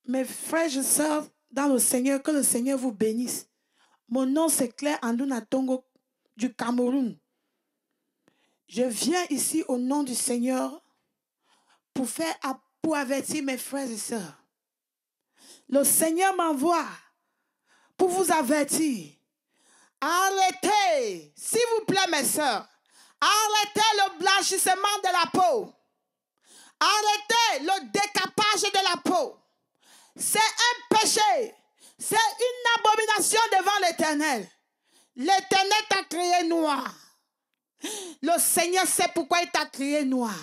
Mes frères et sœurs dans le Seigneur, que le Seigneur vous bénisse. Mon nom c'est Claire Andouna Tongo du Cameroun. Je viens ici au nom du Seigneur pour avertir mes frères et sœurs. Le Seigneur m'envoie pour vous avertir. Arrêtez, s'il vous plaît mes sœurs, arrêtez le blanchissement de la peau. Arrêtez le décapage de la peau. C'est un péché. C'est une abomination devant l'Éternel. L'Éternel t'a créé noir. Le Seigneur sait pourquoi il t'a créé noir.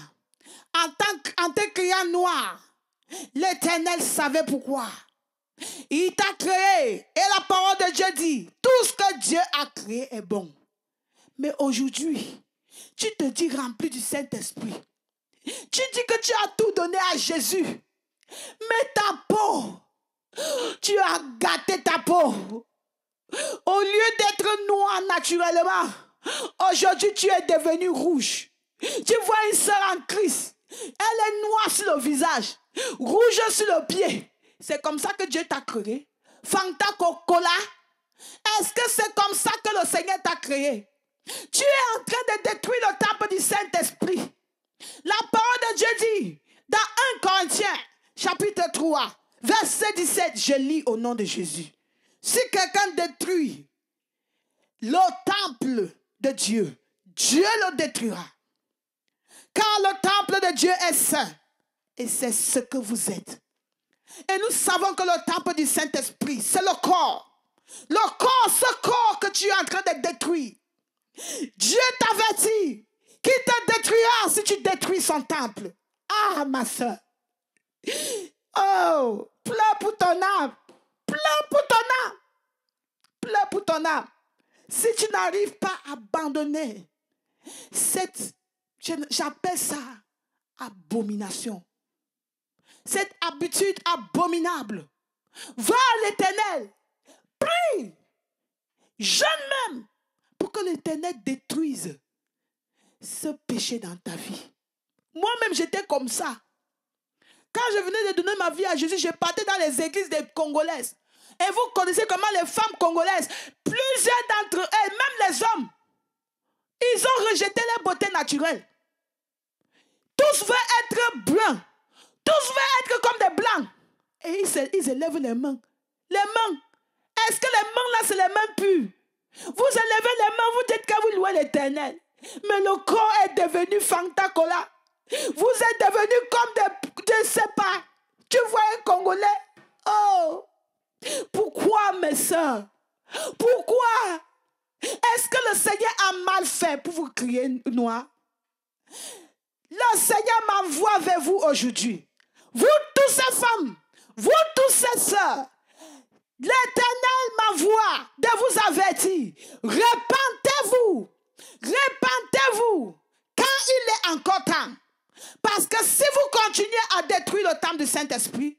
En te créant noir, l'Éternel savait pourquoi. Il t'a créé. Et la parole de Dieu dit, tout ce que Dieu a créé est bon. Mais aujourd'hui, tu te dis rempli du Saint-Esprit. Tu dis que tu as tout donné à Jésus. Mais ta peau, tu as gâté ta peau. Au lieu d'être noir naturellement, aujourd'hui tu es devenu rouge. Tu vois une sœur en Christ. Elle est noire sur le visage, rouge sur le pied. C'est comme ça que Dieu t'a créé. Fanta Kokola. Est-ce que c'est comme ça que le Seigneur t'a créé? Tu es en train de détruire le temple du Saint-Esprit. La parole de Dieu dit, dans 1 Corinthiens, chapitre 3, verset 17, je lis au nom de Jésus. Si quelqu'un détruit le temple de Dieu, Dieu le détruira. Car le temple de Dieu est saint. Et c'est ce que vous êtes. Et nous savons que le temple du Saint-Esprit, c'est le corps. Le corps, ce corps que tu es en train de détruire. Dieu t'avertit qu'il te détruira si tu détruis son temple. Ah, ma soeur. Oh, pleure pour ton âme. Pleure pour ton âme. Pleure pour ton âme. Si tu n'arrives pas à abandonner j'appelle ça abomination. Cette habitude abominable. Va à l'Éternel. Prie. Jeûne même. Pour que l'Éternel détruise ce péché dans ta vie. Moi-même, j'étais comme ça. Quand je venais de donner ma vie à Jésus, je partais dans les églises des Congolaises. Et vous connaissez comment les femmes congolaises, plusieurs d'entre elles, même les hommes, ils ont rejeté leur beauté naturelle. Tous veulent être bruns. Tous veulent être comme des blancs. Et ils élèvent les mains. Les mains. Est-ce que les mains là, c'est les mains pures? Vous élevez les mains, vous dites que vous louez l'Éternel. Mais le corps est devenu fantacola. Vous êtes devenus comme des... Je ne sais pas. Tu vois un Congolais? Oh! Pourquoi, mes soeurs? Pourquoi? Est-ce que le Seigneur a mal fait pour vous crier noir? Le Seigneur m'envoie vers vous aujourd'hui. Vous tous ces femmes, vous tous ces sœurs, l'Éternel m'envoie de vous avertir. Repentez-vous. Repentez-vous. Quand il est encore temps. Parce que si vous continuez à détruire le temple du Saint-Esprit,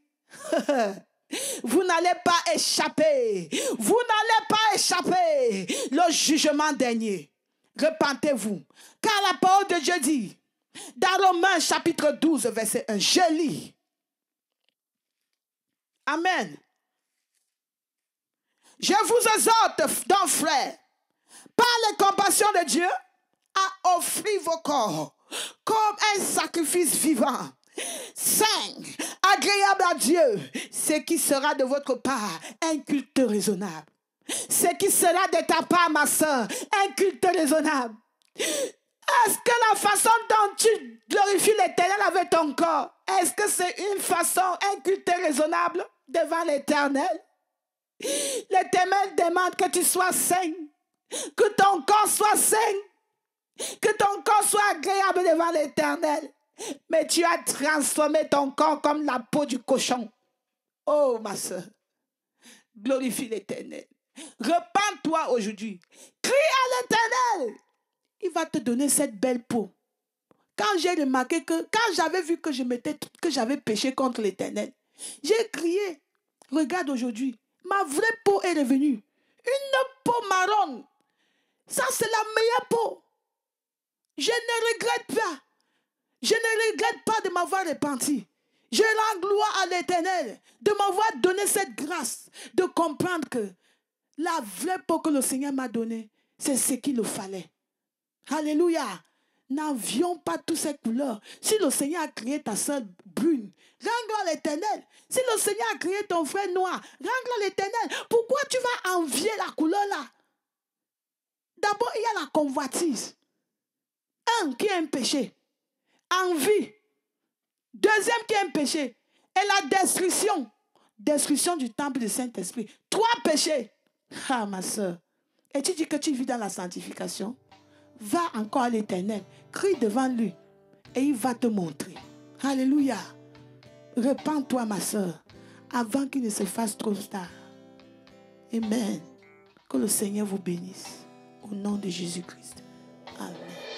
vous n'allez pas échapper. Vous n'allez pas échapper le jugement dernier. Repentez-vous. Car la parole de Dieu dit, dans Romains chapitre 12, verset 1, je lis. Amen. Je vous exhorte, donc frères, par les compassions de Dieu, à offrir vos corps comme un sacrifice vivant, saint, agréable à Dieu, ce qui sera de votre part un culte raisonnable. Ce qui sera de ta part, ma soeur, un culte raisonnable. Est-ce que la façon dont tu glorifies l'Éternel avec ton corps, est-ce que c'est une façon, un culte raisonnable devant l'Éternel? L'Éternel demande que tu sois saint, que ton corps soit saint, que ton corps soit agréable devant l'Éternel. Mais tu as transformé ton corps comme la peau du cochon. Oh, ma soeur, glorifie l'Éternel. Repends-toi aujourd'hui. Crie à l'Éternel. Il va te donner cette belle peau. Quand j'ai remarqué que, quand j'avais vu que j'avais péché contre l'Éternel, j'ai crié. Regarde aujourd'hui, ma vraie peau est revenue. Une peau marron. Ça, c'est la meilleure peau. Je ne regrette pas. Je ne regrette pas de m'avoir repenti. Je rends gloire à l'Éternel de m'avoir donné cette grâce de comprendre que la vraie peau que le Seigneur m'a donnée, c'est ce qu'il le fallait. Alléluia. N'avions pas toutes ces couleurs. Si le Seigneur a créé ta soeur brune, rends gloire à l'Éternel. Si le Seigneur a créé ton frère noir, rends gloire à l'Éternel. Pourquoi tu vas envier la couleur là? D'abord, il y a la convoitise. Un, qui est un péché. Envie. Deuxième, qui est un péché. Et la destruction. Destruction du temple du Saint-Esprit. 3 péchés. Ah, ma soeur. Et tu dis que tu vis dans la sanctification. Va encore à l'Éternel. Crie devant lui. Et il va te montrer. Alléluia. Repends-toi, ma soeur. Avant qu'il ne se fasse trop tard. Amen. Que le Seigneur vous bénisse. Au nom de Jésus-Christ. Amen.